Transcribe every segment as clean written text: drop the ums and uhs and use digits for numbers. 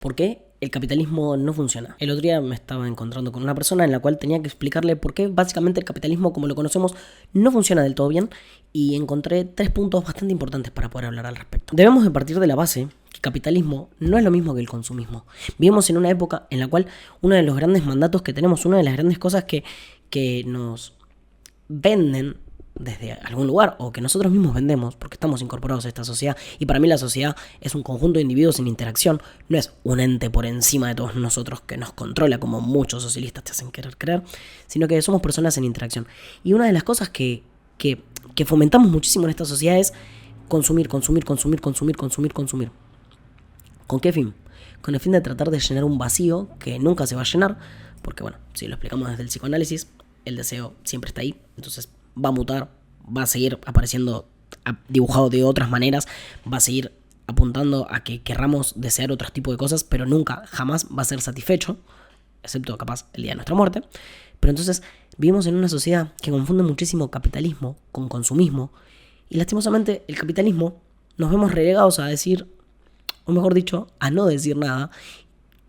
¿Por qué el capitalismo no funciona? El otro día me estaba encontrando con una persona en la cual tenía que explicarle por qué básicamente el capitalismo como lo conocemos no funciona del todo bien, y encontré 3 puntos bastante importantes para poder hablar al respecto. Debemos de partir de la base que el capitalismo no es lo mismo que el consumismo. Vivimos en una época en la cual uno de los grandes mandatos que tenemos, una de las grandes cosas que nos venden desde algún lugar, o que nosotros mismos vendemos porque estamos incorporados a esta sociedad, y para mí la sociedad es un conjunto de individuos sin interacción, no es un ente por encima de todos nosotros que nos controla como muchos socialistas te hacen querer creer, sino que somos personas en interacción. Y una de las cosas que fomentamos muchísimo en esta sociedad es consumir. ¿Con qué fin? Con el fin de tratar de llenar un vacío que nunca se va a llenar, porque bueno, si lo explicamos desde el psicoanálisis, el deseo siempre está ahí, entonces va a mutar, va a seguir apareciendo dibujado de otras maneras, va a seguir apuntando a que querramos desear otros tipos de cosas, pero nunca, jamás va a ser satisfecho, excepto capaz el día de nuestra muerte. Pero entonces vivimos en una sociedad que confunde muchísimo capitalismo con consumismo, y lastimosamente el capitalismo nos vemos relegados a decir, o mejor dicho, a no decir nada,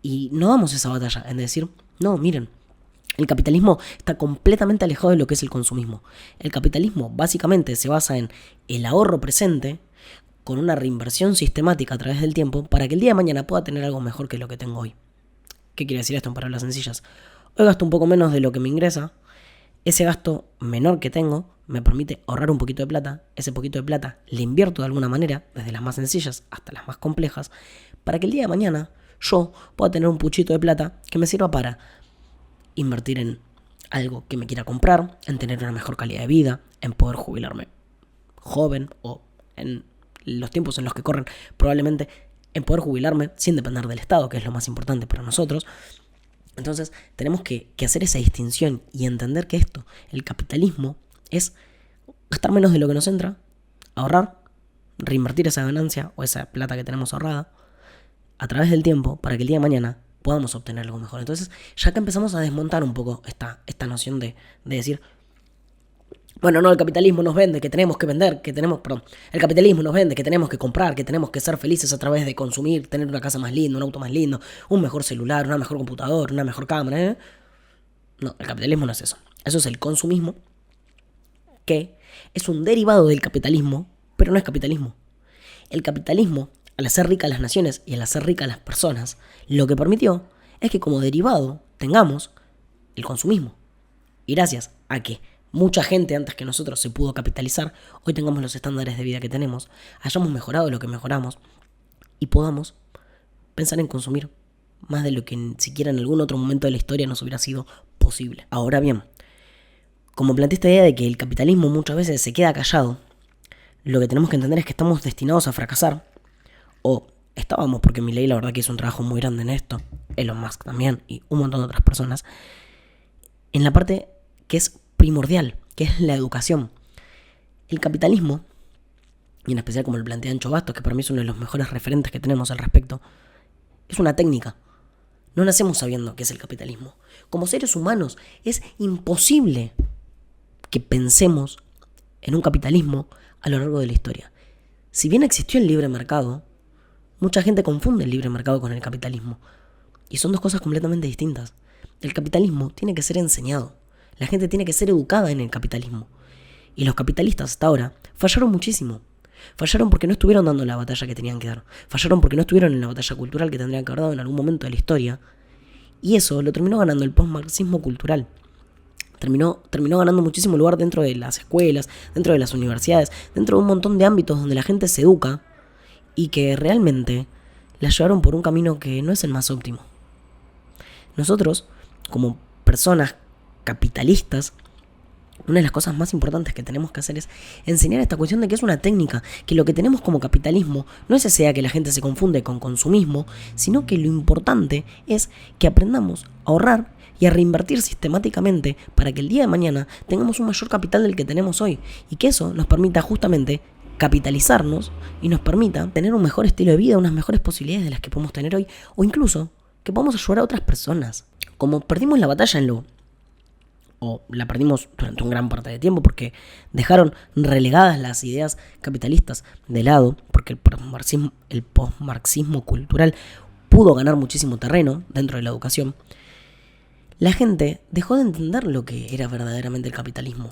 y no damos esa batalla en decir, no, miren, el capitalismo está completamente alejado de lo que es el consumismo. El capitalismo básicamente se basa en el ahorro presente con una reinversión sistemática a través del tiempo para que el día de mañana pueda tener algo mejor que lo que tengo hoy. ¿Qué quiere decir esto en palabras sencillas? Hoy gasto un poco menos de lo que me ingresa. Ese gasto menor que tengo me permite ahorrar un poquito de plata. Ese poquito de plata le invierto de alguna manera, desde las más sencillas hasta las más complejas, para que el día de mañana yo pueda tener un puchito de plata que me sirva para invertir en algo que me quiera comprar, en tener una mejor calidad de vida, en poder jubilarme joven, o en los tiempos en los que corren probablemente en poder jubilarme sin depender del Estado, que es lo más importante para nosotros. Entonces tenemos que hacer esa distinción y entender que esto, el capitalismo, es gastar menos de lo que nos entra, ahorrar, reinvertir esa ganancia o esa plata que tenemos ahorrada a través del tiempo para que el día de mañana podamos obtener algo mejor. Entonces, ya que empezamos a desmontar un poco esta noción de decir, bueno, no, el capitalismo nos vende que tenemos que vender, el capitalismo nos vende que tenemos que comprar, que tenemos que ser felices a través de consumir, tener una casa más linda, un auto más lindo, un mejor celular, una mejor computadora, una mejor cámara, ¿eh? No, el capitalismo no es eso. Eso es el consumismo, que es un derivado del capitalismo, pero no es capitalismo. El capitalismo, al hacer ricas las naciones y al hacer ricas las personas, lo que permitió es que como derivado tengamos el consumismo. Y gracias a que mucha gente antes que nosotros se pudo capitalizar, hoy tengamos los estándares de vida que tenemos, hayamos mejorado lo que mejoramos y podamos pensar en consumir más de lo que ni siquiera en algún otro momento de la historia nos hubiera sido posible. Ahora bien, como planteé esta idea de que el capitalismo muchas veces se queda callado, lo que tenemos que entender es que estamos destinados a fracasar. O estábamos, porque Milei la verdad que hizo un trabajo muy grande en esto, Elon Musk también y un montón de otras personas, en la parte que es primordial, que es la educación. El capitalismo, y en especial como lo plantea Ancho Bastos, que para mí es uno de los mejores referentes que tenemos al respecto, es una técnica. No nacemos sabiendo qué es el capitalismo. Como seres humanos es imposible que pensemos en un capitalismo a lo largo de la historia. Si bien existió el libre mercado, mucha gente confunde el libre mercado con el capitalismo. Y son dos cosas completamente distintas. El capitalismo tiene que ser enseñado. La gente tiene que ser educada en el capitalismo. Y los capitalistas hasta ahora fallaron muchísimo. Fallaron porque no estuvieron dando la batalla que tenían que dar. Fallaron porque no estuvieron en la batalla cultural que tendrían que haber dado en algún momento de la historia. Y eso lo terminó ganando el postmarxismo cultural. Terminó ganando muchísimo lugar dentro de las escuelas, dentro de las universidades, dentro de un montón de ámbitos donde la gente se educa, y que realmente la llevaron por un camino que no es el más óptimo. Nosotros, como personas capitalistas, una de las cosas más importantes que tenemos que hacer es enseñar esta cuestión de que es una técnica, que lo que tenemos como capitalismo no es esa idea que la gente se confunde con consumismo, sino que lo importante es que aprendamos a ahorrar y a reinvertir sistemáticamente para que el día de mañana tengamos un mayor capital del que tenemos hoy, y que eso nos permita justamente capitalizarnos y nos permita tener un mejor estilo de vida, unas mejores posibilidades de las que podemos tener hoy, o incluso que podamos ayudar a otras personas. Como perdimos la batalla en lo, o la perdimos durante un gran parte de tiempo porque dejaron relegadas las ideas capitalistas de lado, porque el postmarxismo cultural pudo ganar muchísimo terreno dentro de la educación, la gente dejó de entender lo que era verdaderamente el capitalismo.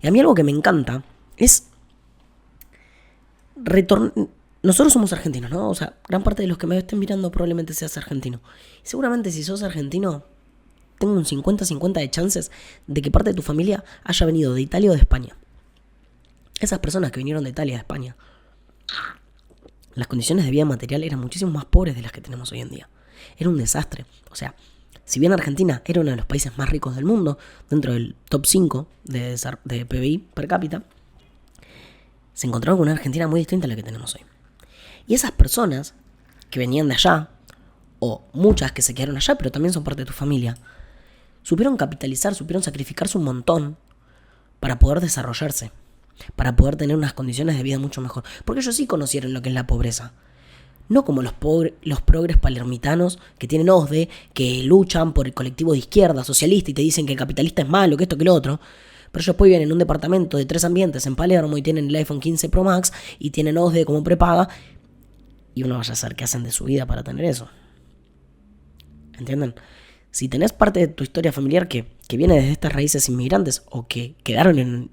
Y a mí algo que me encanta es nosotros somos argentinos, ¿no? O sea, gran parte de los que me estén mirando probablemente seas argentino. Y seguramente si sos argentino, tengo un 50-50 de chances de que parte de tu familia haya venido de Italia o de España. Esas personas que vinieron de Italia o de España, las condiciones de vida material eran muchísimo más pobres de las que tenemos hoy en día. Era un desastre. O sea, si bien Argentina era uno de los países más ricos del mundo, dentro del top 5 de PBI per cápita, se encontraron con una Argentina muy distinta a la que tenemos hoy. Y esas personas que venían de allá, o muchas que se quedaron allá, pero también son parte de tu familia, supieron capitalizar, supieron sacrificarse un montón para poder desarrollarse, para poder tener unas condiciones de vida mucho mejor. Porque ellos sí conocieron lo que es la pobreza. No como los progres palermitanos que tienen OSDE, que luchan por el colectivo de izquierda, socialista, y te dicen que el capitalista es malo, que esto, que lo otro. Pero ellos después viven en un departamento de 3 ambientes en Palermo y tienen el iPhone 15 Pro Max y tienen OSDE como prepaga. Y uno vaya a saber qué hacen de su vida para tener eso. ¿Entienden? Si tenés parte de tu historia familiar que viene desde estas raíces inmigrantes o que quedaron en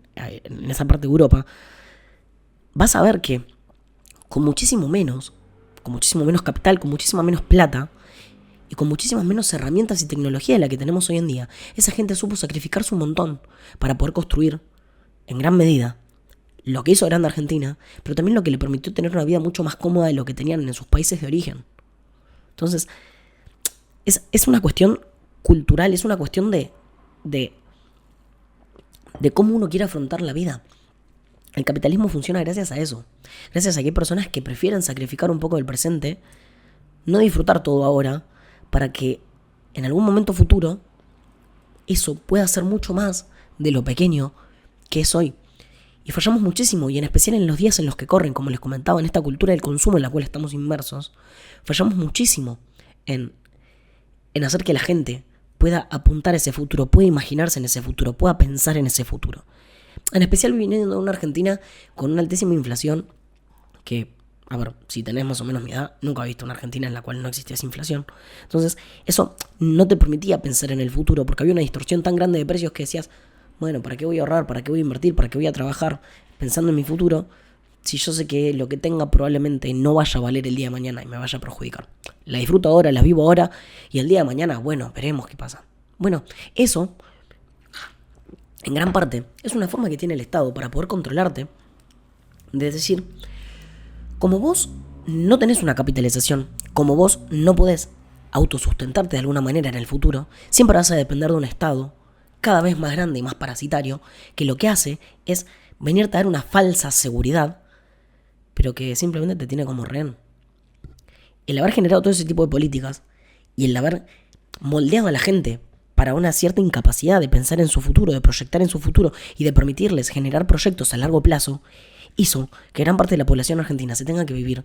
esa parte de Europa, vas a ver que con muchísimo menos capital, con muchísima menos plata y con muchísimas menos herramientas y tecnología de la que tenemos hoy en día, esa gente supo sacrificarse un montón para poder construir en gran medida lo que hizo grande Argentina, pero también lo que le permitió tener una vida mucho más cómoda de lo que tenían en sus países de origen. Entonces, es una cuestión cultural, es una cuestión de cómo uno quiere afrontar la vida. El capitalismo funciona gracias a eso. Gracias a que hay personas que prefieren sacrificar un poco del presente, no disfrutar todo ahora, para que en algún momento futuro eso pueda ser mucho más de lo pequeño que es hoy. Y fallamos muchísimo, y en especial en los días en los que corren, como les comentaba, en esta cultura del consumo en la cual estamos inmersos, fallamos muchísimo en hacer que la gente pueda apuntar a ese futuro, pueda imaginarse en ese futuro, pueda pensar en ese futuro. En especial viniendo de una Argentina con una altísima inflación que, a ver, si tenés más o menos mi edad, nunca he visto una Argentina en la cual no existía esa inflación. Entonces, eso no te permitía pensar en el futuro porque había una distorsión tan grande de precios que decías, bueno, ¿para qué voy a ahorrar? ¿Para qué voy a invertir? ¿Para qué voy a trabajar pensando en mi futuro? Si yo sé que lo que tenga probablemente no vaya a valer el día de mañana y me vaya a perjudicar. La disfruto ahora, la vivo ahora y el día de mañana, bueno, veremos qué pasa. Bueno, eso, en gran parte, es una forma que tiene el Estado para poder controlarte. De decir, como vos no tenés una capitalización, como vos no podés autosustentarte de alguna manera en el futuro, siempre vas a depender de un Estado cada vez más grande y más parasitario, que lo que hace es venirte a dar una falsa seguridad, pero que simplemente te tiene como rehén. El haber generado todo ese tipo de políticas y el haber moldeado a la gente para una cierta incapacidad de pensar en su futuro, de proyectar en su futuro y de permitirles generar proyectos a largo plazo, hizo que gran parte de la población argentina se tenga que vivir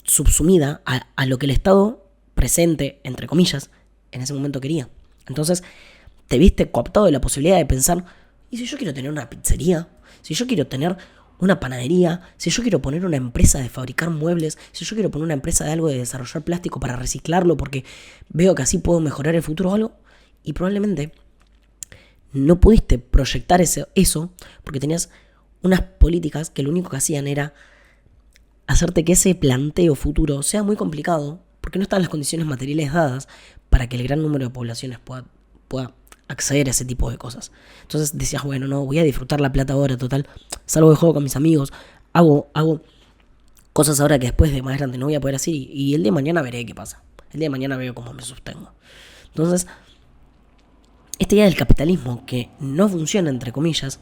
subsumida a lo que el Estado presente, entre comillas, en ese momento quería. Entonces, te viste cooptado de la posibilidad de pensar, ¿y si yo quiero tener una pizzería? Si yo quiero tener una panadería, si yo quiero poner una empresa de fabricar muebles, si yo quiero poner una empresa de algo de desarrollar plástico para reciclarlo porque veo que así puedo mejorar el futuro o algo, y probablemente no pudiste proyectar eso porque tenías unas políticas que lo único que hacían era hacerte que ese planteo futuro sea muy complicado porque no están las condiciones materiales dadas para que el gran número de poblaciones pueda acceder a ese tipo de cosas. Entonces decías, bueno, no, voy a disfrutar la plata ahora, total, salgo de juego con mis amigos, hago cosas ahora que después de más grande no voy a poder hacer y el día de mañana veré qué pasa. El día de mañana veo cómo me sostengo. Entonces, esta idea del capitalismo que no funciona, entre comillas,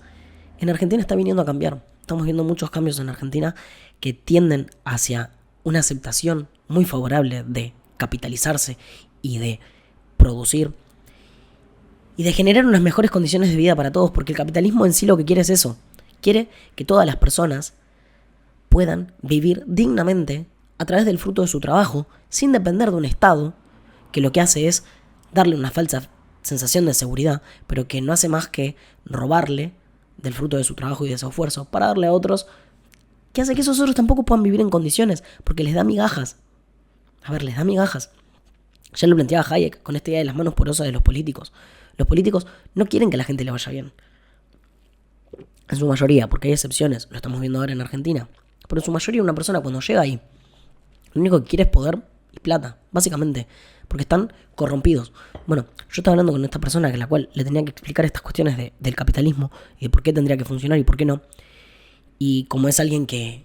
en Argentina está viniendo a cambiar. Estamos viendo muchos cambios en Argentina que tienden hacia una aceptación muy favorable de capitalizarse y de producir y de generar unas mejores condiciones de vida para todos, porque el capitalismo en sí lo que quiere es eso. Quiere que todas las personas puedan vivir dignamente a través del fruto de su trabajo, sin depender de un Estado que lo que hace es darle una falsa sensación de seguridad, pero que no hace más que robarle del fruto de su trabajo y de su esfuerzo para darle a otros, que hace que esos otros tampoco puedan vivir en condiciones, porque les da migajas. A ver, les da migajas. Ya lo planteaba Hayek con esta idea de las manos porosas de los políticos. Los políticos no quieren que a la gente le vaya bien. En su mayoría, porque hay excepciones, lo estamos viendo ahora en Argentina. Pero en su mayoría una persona cuando llega ahí, lo único que quiere es poder y plata, básicamente, porque están corrompidos. Bueno, yo estaba hablando con esta persona a la cual le tenía que explicar estas cuestiones del capitalismo y de por qué tendría que funcionar y por qué no. Y como es alguien que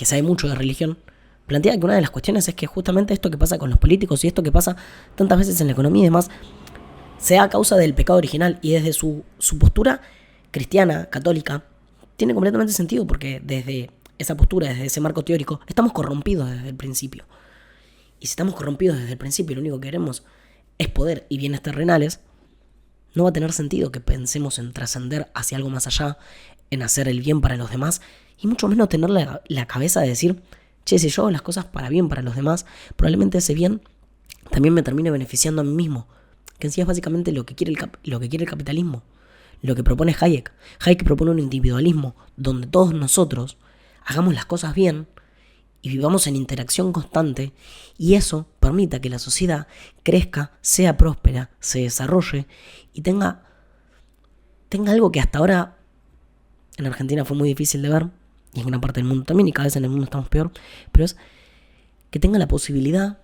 sabe mucho de religión, plantea que una de las cuestiones es que justamente esto que pasa con los políticos y esto que pasa tantas veces en la economía y demás, sea a causa del pecado original, y desde su postura cristiana, católica, tiene completamente sentido, porque desde esa postura, desde ese marco teórico, estamos corrompidos desde el principio. Y si estamos corrompidos desde el principio y lo único que queremos es poder y bienes terrenales, no va a tener sentido que pensemos en trascender hacia algo más allá, en hacer el bien para los demás, y mucho menos tener la cabeza de decir, che, si yo hago las cosas para bien para los demás, probablemente ese bien también me termine beneficiando a mí mismo, que en sí es básicamente lo que quiere el capitalismo, lo que propone Hayek. Hayek propone un individualismo donde todos nosotros hagamos las cosas bien y vivamos en interacción constante, y eso permita que la sociedad crezca, sea próspera, se desarrolle y tenga algo que hasta ahora en Argentina fue muy difícil de ver, y en gran parte del mundo también, y cada vez en el mundo estamos peor, pero es que tenga la posibilidad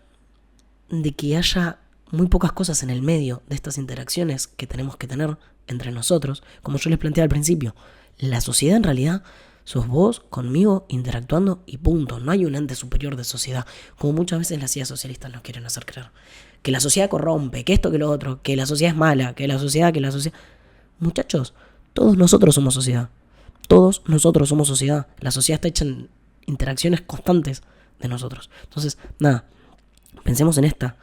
de que haya muy pocas cosas en el medio de estas interacciones que tenemos que tener entre nosotros. Como yo les planteé al principio, la sociedad en realidad sos vos conmigo interactuando y punto. No hay un ente superior de sociedad, como muchas veces las ideas socialistas nos quieren hacer creer. Que la sociedad corrompe, que esto, que lo otro, que la sociedad es mala, que la sociedad... Muchachos, todos nosotros somos sociedad. Todos nosotros somos sociedad. La sociedad está hecha en interacciones constantes de nosotros. Entonces, nada, pensemos en esta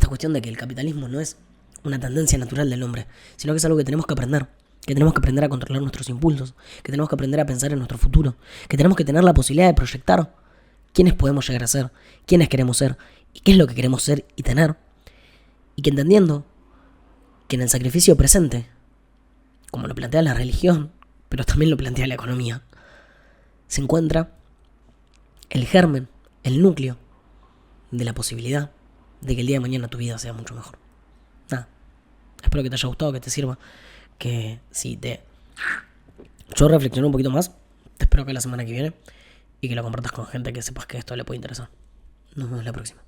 cuestión de que el capitalismo no es una tendencia natural del hombre, sino que es algo que tenemos que aprender. Que tenemos que aprender a controlar nuestros impulsos, que tenemos que aprender a pensar en nuestro futuro, que tenemos que tener la posibilidad de proyectar quiénes podemos llegar a ser, quiénes queremos ser y qué es lo que queremos ser y tener, y que entendiendo que en el sacrificio presente, como lo plantea la religión, pero también lo plantea la economía, se encuentra el germen, el núcleo de la posibilidad de que el día de mañana tu vida sea mucho mejor. Nada, espero que te haya gustado, que te sirva, que si yo reflexioné un poquito más, te espero que la semana que viene y que lo compartas con gente que sepas que esto le puede interesar. Nos vemos la próxima.